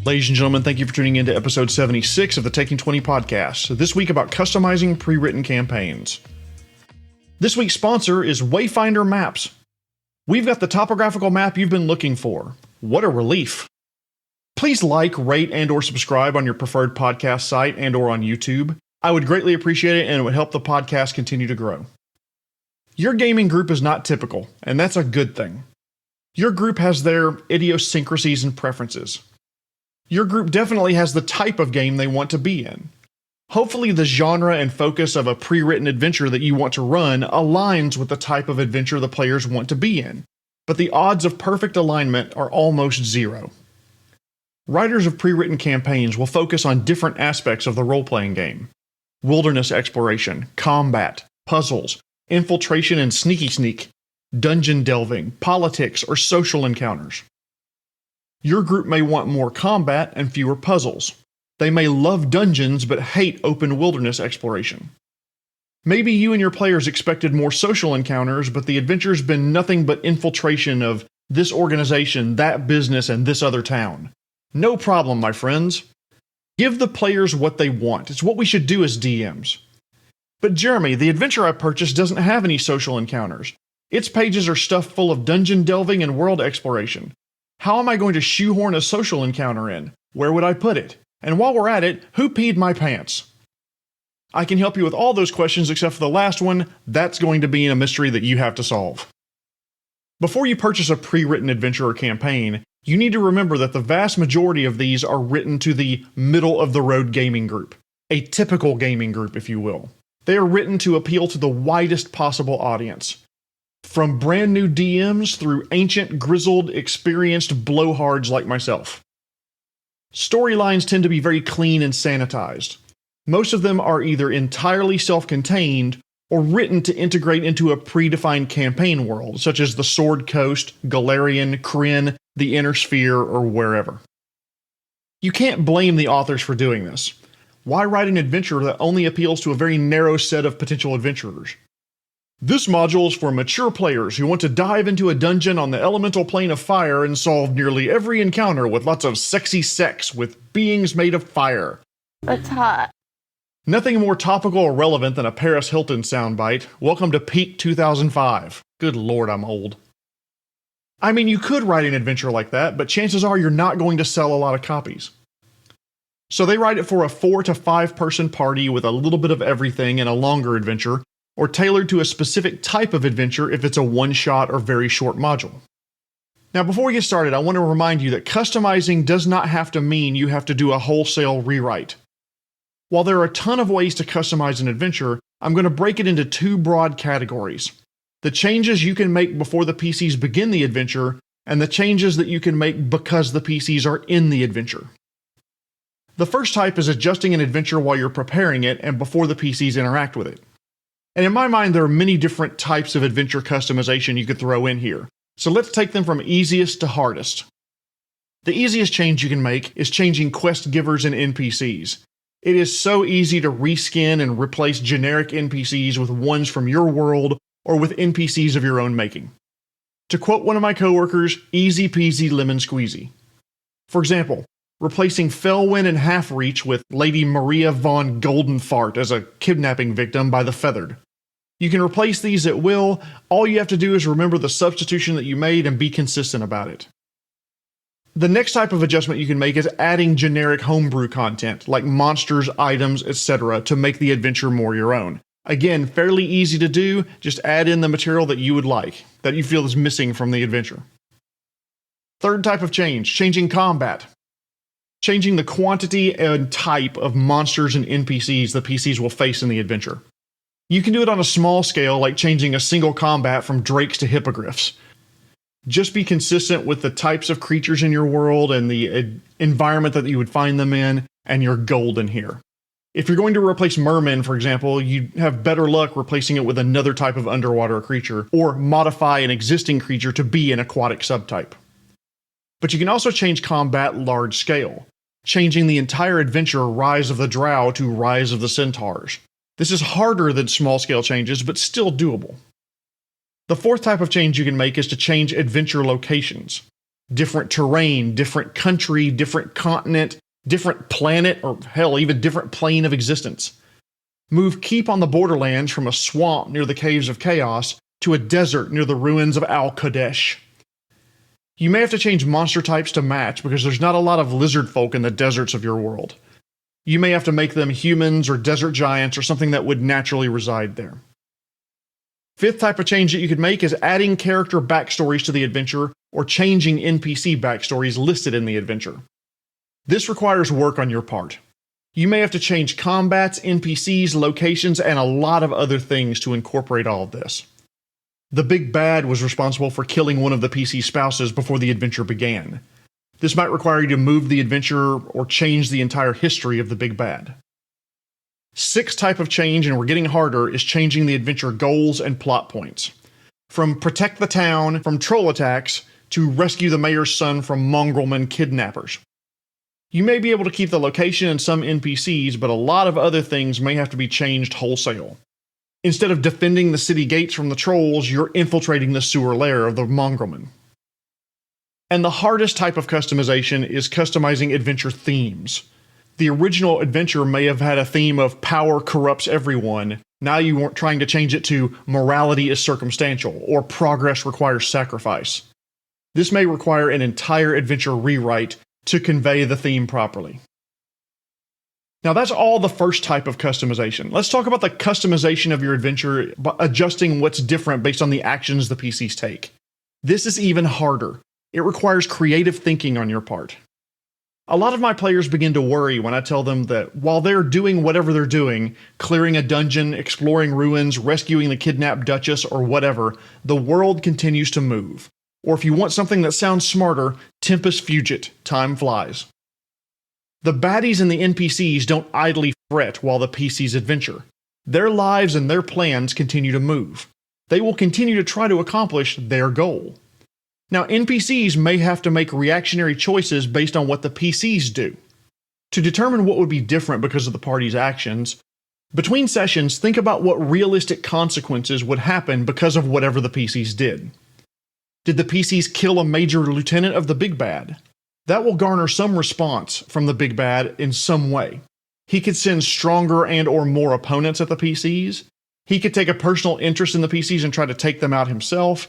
Ladies and gentlemen, thank you for tuning in to episode 76 of the Taking 20 podcast. This week about customizing pre-written campaigns. This week's sponsor is Wayfinder Maps. We've got the topographical map you've been looking for. What a relief. Please like, rate, and or subscribe on your preferred podcast site and or on YouTube. I would greatly appreciate it, and it would help the podcast continue to grow. Your gaming group is not typical, and that's a good thing. Your group has their idiosyncrasies and preferences. Your group definitely has the type of game they want to be in. Hopefully the genre and focus of a pre-written adventure that you want to run aligns with the type of adventure the players want to be in, but the odds of perfect alignment are almost zero. Writers of pre-written campaigns will focus on different aspects of the role-playing game: wilderness exploration, combat, puzzles, infiltration and sneaky sneak, dungeon delving, politics, or social encounters. Your group may want more combat and fewer puzzles. They may love dungeons but hate open wilderness exploration. Maybe you and your players expected more social encounters, but the adventure's been nothing but infiltration of this organization, that business, and this other town. No problem, my friends. Give the players what they want. It's what we should do as DMs. But Jeremy, the adventure I purchased doesn't have any social encounters. Its pages are stuffed full of dungeon delving and world exploration. How am I going to shoehorn a social encounter in? Where would I put it? And while we're at it, who peed my pants? I can help you with all those questions except for the last one. That's going to be a mystery that you have to solve. Before you purchase a pre-written adventure or campaign, you need to remember that the vast majority of these are written to the middle-of-the-road gaming group. A typical gaming group, if you will. They are written to appeal to the widest possible audience. From brand new DMs through ancient, grizzled, experienced blowhards like myself. Storylines tend to be very clean and sanitized. Most of them are either entirely self-contained or written to integrate into a predefined campaign world, such as the Sword Coast, Galarian, Kryn, the Inner Sphere, or wherever. You can't blame the authors for doing this. Why write an adventure that only appeals to a very narrow set of potential adventurers? This module is for mature players who want to dive into a dungeon on the elemental plane of fire and solve nearly every encounter with lots of sexy sex with beings made of fire. That's hot. Nothing more topical or relevant than a Paris Hilton soundbite. Welcome to peak 2005. Good lord, I'm old. I mean, you could write an adventure like that, but chances are you're not going to sell a lot of copies. So they write it for a 4 to 5 person party with a little bit of everything and a longer adventure, or tailored to a specific type of adventure if it's a one-shot or very short module. Now before we get started, I want to remind you that customizing does not have to mean you have to do a wholesale rewrite. While there are a ton of ways to customize an adventure, I'm going to break it into 2 broad categories: the changes you can make before the PCs begin the adventure, and the changes that you can make because the PCs are in the adventure. The first type is adjusting an adventure while you're preparing it and before the PCs interact with it. And in my mind, there are many different types of adventure customization you could throw in here. So let's take them from easiest to hardest. The easiest change you can make is changing quest givers and NPCs. It is so easy to reskin and replace generic NPCs with ones from your world or with NPCs of your own making. To quote one of my coworkers, easy peasy lemon squeezy. For example, replacing Felwyn and Halfreach with Lady Maria von Goldenfart as a kidnapping victim by the Feathered. You can replace these at will. All you have to do is remember the substitution that you made and be consistent about it. The next type of adjustment you can make is adding generic homebrew content, like monsters, items, etc., to make the adventure more your own. Again, fairly easy to do, just add in the material that you would like, that you feel is missing from the adventure. Third type of change, changing combat. Changing the quantity and type of monsters and NPCs the PCs will face in the adventure. You can do it on a small scale, like changing a single combat from drakes to hippogriffs. Just be consistent with the types of creatures in your world and the environment that you would find them in, and you're golden here. If you're going to replace mermen, for example, you have better luck replacing it with another type of underwater creature, or modify an existing creature to be an aquatic subtype. But you can also change combat large scale, changing the entire adventure Rise of the Drow to Rise of the Centaurs. This is harder than small-scale changes, but still doable. The fourth type of change you can make is to change adventure locations. different terrain, different country, different continent, different planet, or hell, even different plane of existence. Move Keep on the Borderlands from a swamp near the Caves of Chaos to a desert near the ruins of Al-Qadesh. You may have to change monster types to match because there's not a lot of lizard folk in the deserts of your world. You may have to make them humans or desert giants or something that would naturally reside there. Fifth type of change that you could make is adding character backstories to the adventure or changing NPC backstories listed in the adventure. This requires work on your part. You may have to change combats, NPCs, locations, and a lot of other things to incorporate all of this. The Big Bad was responsible for killing one of the PC spouses before the adventure began. This might require you to move the adventure or change the entire history of the Big Bad. Sixth type of change, and we're getting harder, is changing the adventure goals and plot points. From protect the town from troll attacks to rescue the mayor's son from mongrelman kidnappers. You may be able to keep the location and some NPCs, but a lot of other things may have to be changed wholesale. Instead of defending the city gates from the trolls, you're infiltrating the sewer lair of the mongrelman. And the hardest type of customization is customizing adventure themes. The original adventure may have had a theme of power corrupts everyone. Now you weren't trying to change it to morality is circumstantial or progress requires sacrifice. This may require an entire adventure rewrite to convey the theme properly. Now that's all the first type of customization. Let's talk about the customization of your adventure by adjusting what's different based on the actions the PCs take. This is even harder. It requires creative thinking on your part. A lot of my players begin to worry when I tell them that while they're doing whatever they're doing, clearing a dungeon, exploring ruins, rescuing the kidnapped Duchess, or whatever, the world continues to move. Or if you want something that sounds smarter, tempus fugit, time flies. The baddies and the NPCs don't idly fret while the PCs adventure. Their lives and their plans continue to move. They will continue to try to accomplish their goal. Now, NPCs may have to make reactionary choices based on what the PCs do. To determine what would be different because of the party's actions, between sessions, think about what realistic consequences would happen because of whatever the PCs did. Did the PCs kill a major lieutenant of the Big Bad? That will garner some response from the Big Bad in some way. He could send stronger and or more opponents at the PCs. He could take a personal interest in the PCs and try to take them out himself.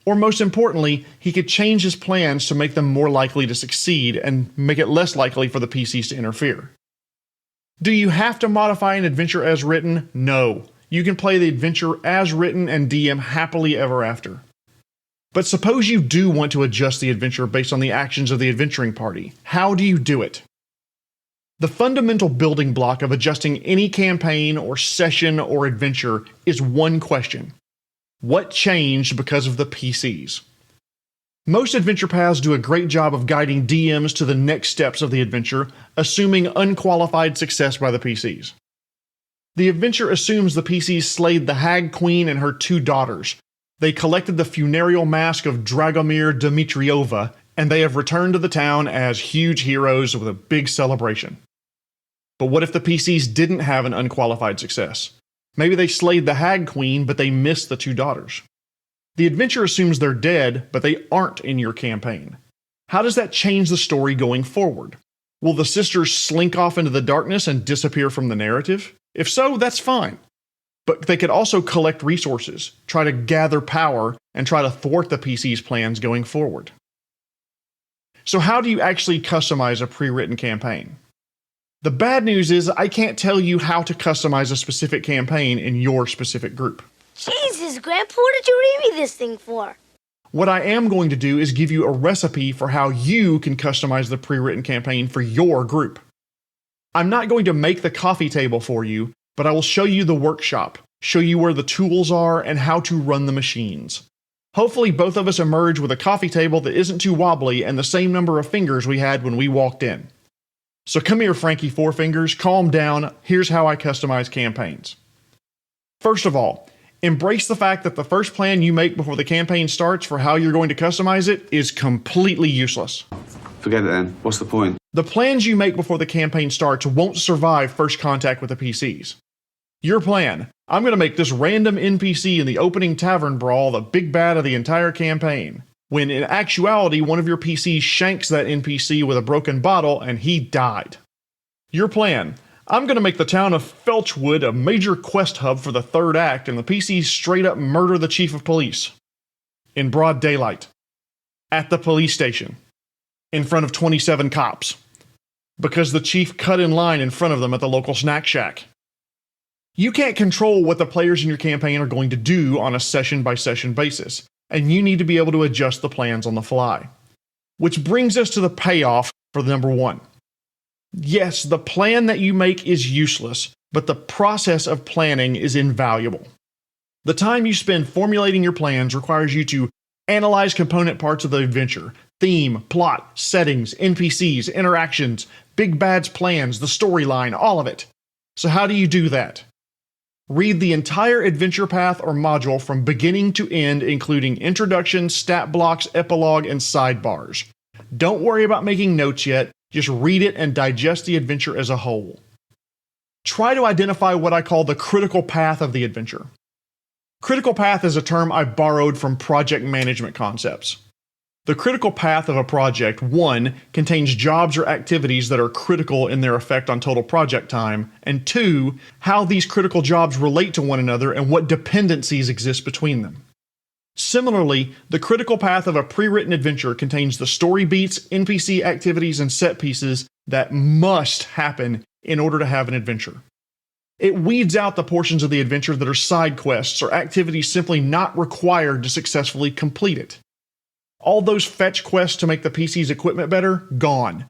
Or most importantly, he could change his plans to make them more likely to succeed and make it less likely for the PCs to interfere. Do you have to modify an adventure as written? No. You can play the adventure as written and DM happily ever after. But suppose you do want to adjust the adventure based on the actions of the adventuring party. How do you do it? The fundamental building block of adjusting any campaign or session or adventure is one question. What changed because of the PCs? Most adventure paths do a great job of guiding DMs to the next steps of the adventure, assuming unqualified success by the PCs. The adventure assumes the PCs slayed the Hag Queen and her 2 daughters. They collected the funereal mask of Dragomir Dmitrieva, and they have returned to the town as huge heroes with a big celebration. But what if the PCs didn't have an unqualified success? Maybe they slayed the Hag Queen, but they missed the 2 daughters. The adventure assumes they're dead, but they aren't in your campaign. How does that change the story going forward? Will the sisters slink off into the darkness and disappear from the narrative? If so, that's fine. But they could also collect resources, try to gather power, and try to thwart the PC's plans going forward. So how do you actually customize a pre-written campaign? The bad news is I can't tell you how to customize a specific campaign in your specific group. Jesus, Grandpa, what did you read me this thing for? What I am going to do is give you a recipe for how you can customize the pre-written campaign for your group. I'm not going to make the coffee table for you, but I will show you the workshop, show you where the tools are, and how to run the machines. Hopefully both of us emerge with a coffee table that isn't too wobbly and the same number of fingers we had when we walked in. So come here, Frankie Four Fingers, calm down, here's how I customize campaigns. First of all, embrace the fact that the first plan you make before the campaign starts for how you're going to customize it is completely useless. Forget it then. What's the point? The plans you make before the campaign starts won't survive first contact with the PCs. Your plan: I'm going to make this random NPC in the opening tavern brawl the big bad of the entire campaign, when in actuality one of your PCs shanks that NPC with a broken bottle and he died. Your plan: I'm going to make the town of Felchwood a major quest hub for the third act, and the PCs straight up murder the chief of police. In broad daylight. At the police station. In front of 27 cops. Because the chief cut in line in front of them at the local snack shack. You can't control what the players in your campaign are going to do on a session-by-session basis, and you need to be able to adjust the plans on the fly. Which brings us to the payoff for number 1. Yes, the plan that you make is useless, but the process of planning is invaluable. The time you spend formulating your plans requires you to analyze component parts of the adventure: theme, plot, settings, NPCs, interactions, Big Bad's plans, the storyline, all of it. So how do you do that? Read the entire adventure path or module from beginning to end, including introduction, stat blocks, epilogue, and sidebars. Don't worry about making notes yet. Just read it and digest the adventure as a whole. Try to identify what I call the critical path of the adventure. Critical path is a term I borrowed from project management concepts. The critical path of a project, 1, contains jobs or activities that are critical in their effect on total project time, and 2, how these critical jobs relate to one another and what dependencies exist between them. Similarly, the critical path of a pre-written adventure contains the story beats, NPC activities, and set pieces that must happen in order to have an adventure. It weeds out the portions of the adventure that are side quests or activities simply not required to successfully complete it. All those fetch quests to make the PC's equipment better, gone.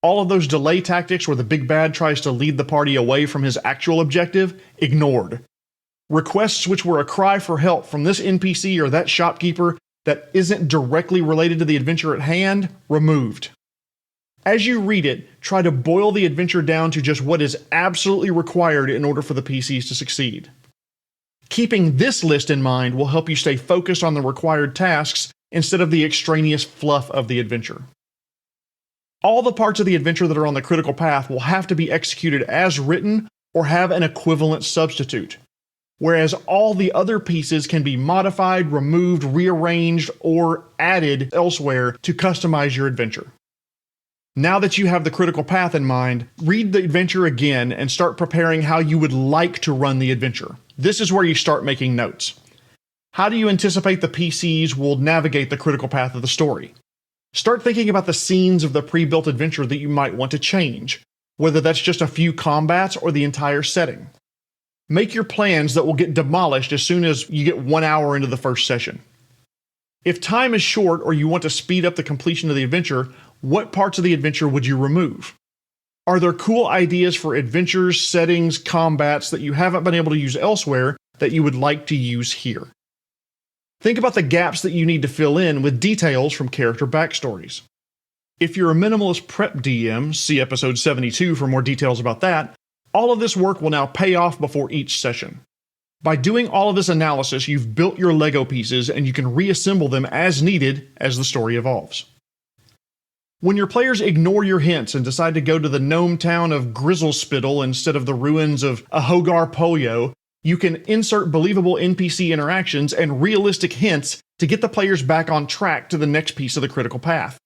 All of those delay tactics where the big bad tries to lead the party away from his actual objective, ignored. Requests which were a cry for help from this NPC or that shopkeeper that isn't directly related to the adventure at hand, removed. As you read it, try to boil the adventure down to just what is absolutely required in order for the PCs to succeed. Keeping this list in mind will help you stay focused on the required tasks instead of the extraneous fluff of the adventure. All the parts of the adventure that are on the critical path will have to be executed as written or have an equivalent substitute, whereas all the other pieces can be modified, removed, rearranged, or added elsewhere to customize your adventure. Now that you have the critical path in mind, read the adventure again and start preparing how you would like to run the adventure. This is where you start making notes. How do you anticipate the PCs will navigate the critical path of the story? Start thinking about the scenes of the pre-built adventure that you might want to change, whether that's just a few combats or the entire setting. Make your plans that will get demolished as soon as you get 1 hour into the first session. If time is short or you want to speed up the completion of the adventure, what parts of the adventure would you remove? Are there cool ideas for adventures, settings, combats that you haven't been able to use elsewhere that you would like to use here? Think about the gaps that you need to fill in with details from character backstories. If you're a minimalist prep DM, see episode 72 for more details about that. All of this work will now pay off before each session. By doing all of this analysis, you've built your Lego pieces and you can reassemble them as needed as the story evolves. When your players ignore your hints and decide to go to the gnome town of Grizzlespittle instead of the ruins of Ahogar Polio, you can insert believable NPC interactions and realistic hints to get the players back on track to the next piece of the critical path.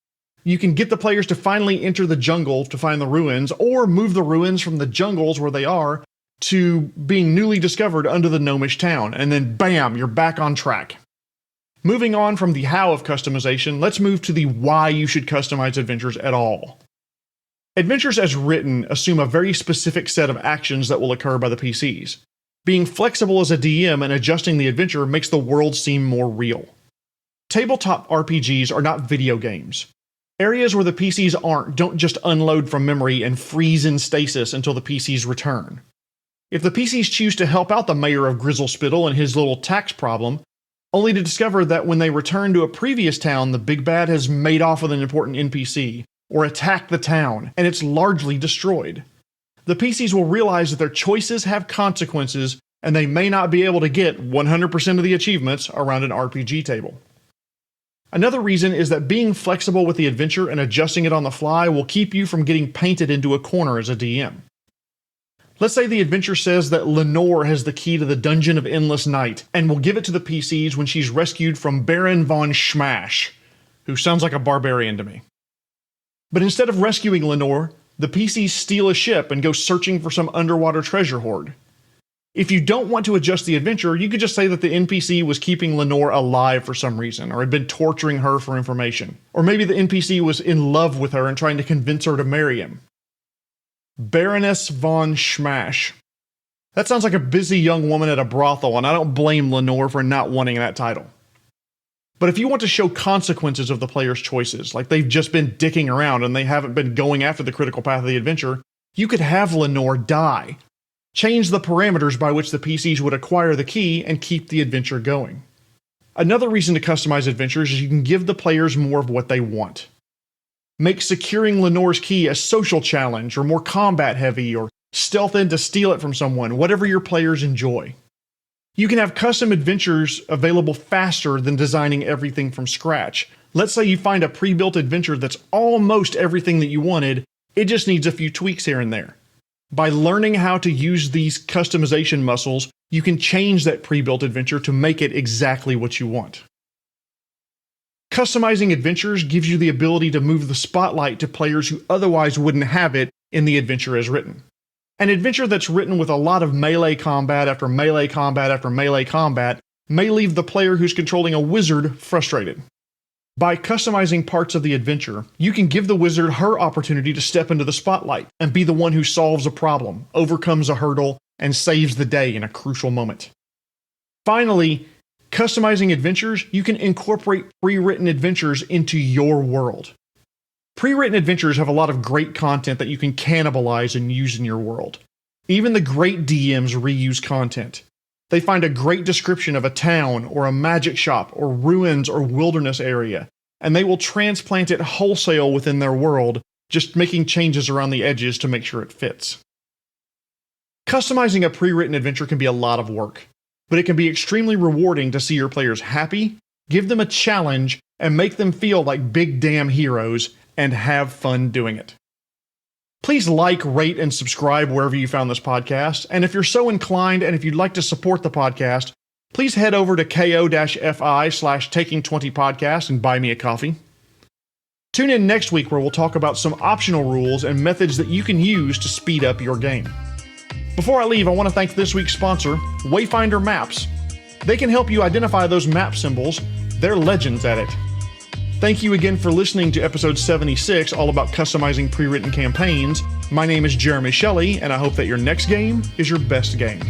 You can get the players to finally enter the jungle to find the ruins, or move the ruins from the jungles where they are to being newly discovered under the gnomish town, and then bam, you're back on track. Moving on from the how of customization, let's move to the why you should customize adventures at all. Adventures as written assume a very specific set of actions that will occur by the PCs. Being flexible as a DM and adjusting the adventure makes the world seem more real. Tabletop RPGs are not video games. Areas where the PCs aren't don't just unload from memory and freeze in stasis until the PCs return. If the PCs choose to help out the mayor of Grizzlespittle and his little tax problem, only to discover that when they return to a previous town, the big bad has made off with an important NPC, or attacked the town, and it's largely destroyed. The PCs will realize that their choices have consequences, and they may not be able to get 100% of the achievements around an RPG table. Another reason is that being flexible with the adventure and adjusting it on the fly will keep you from getting painted into a corner as a DM. Let's say the adventure says that Lenore has the key to the Dungeon of Endless Night, and will give it to the PCs when she's rescued from Baron von Schmash. who sounds like a barbarian to me. But instead of rescuing Lenore, the PCs steal a ship and go searching for some underwater treasure hoard. If you don't want to adjust the adventure, you could just say that the NPC was keeping Lenore alive for some reason, or had been torturing her for information. Or maybe the NPC was in love with her and trying to convince her to marry him. Baroness von Schmash. That sounds like a busy young woman at a brothel, and I don't blame Lenore for not wanting that title. But if you want to show consequences of the player's choices, like they've just been dicking around and they haven't been going after the critical path of the adventure, you could have Lenore die. Change the parameters by which the PCs would acquire the key and keep the adventure going. Another reason to customize adventures is you can give the players more of what they want. Make securing Lenore's key a social challenge, or more combat heavy, or stealth in to steal it from someone, whatever your players enjoy. You can have custom adventures available faster than designing everything from scratch. Let's say you find a pre-built adventure that's almost everything that you wanted, it just needs a few tweaks here and there. By learning how to use these customization muscles, you can change that pre-built adventure to make it exactly what you want. Customizing adventures gives you the ability to move the spotlight to players who otherwise wouldn't have it in the adventure as written. An adventure that's written with a lot of melee combat after melee combat after melee combat may leave the player who's controlling a wizard frustrated. By customizing parts of the adventure, you can give the wizard her opportunity to step into the spotlight and be the one who solves a problem, overcomes a hurdle, and saves the day in a crucial moment. Finally, customizing adventures, you can incorporate pre-written adventures into your world. Pre-written adventures have a lot of great content that you can cannibalize and use in your world. Even the great DMs reuse content. They find a great description of a town, or a magic shop, or ruins, or wilderness area, and they will transplant it wholesale within their world, just making changes around the edges to make sure it fits. Customizing a pre-written adventure can be a lot of work, but it can be extremely rewarding to see your players happy, give them a challenge, and make them feel like big damn heroes, and have fun doing it. Please like, rate, and subscribe wherever you found this podcast, and if you're so inclined and if you'd like to support the podcast, please head over to ko-fi/taking20podcast and buy me a coffee. Tune in next week where we'll talk about some optional rules and methods that you can use to speed up your game. Before I leave, I want to thank this week's sponsor, Wayfinder Maps. They can help you identify those map symbols. They're legends at it. Thank you again for listening to episode 76, all about customizing pre-written campaigns. My name is Jeremy Shelley, and I hope that your next game is your best game.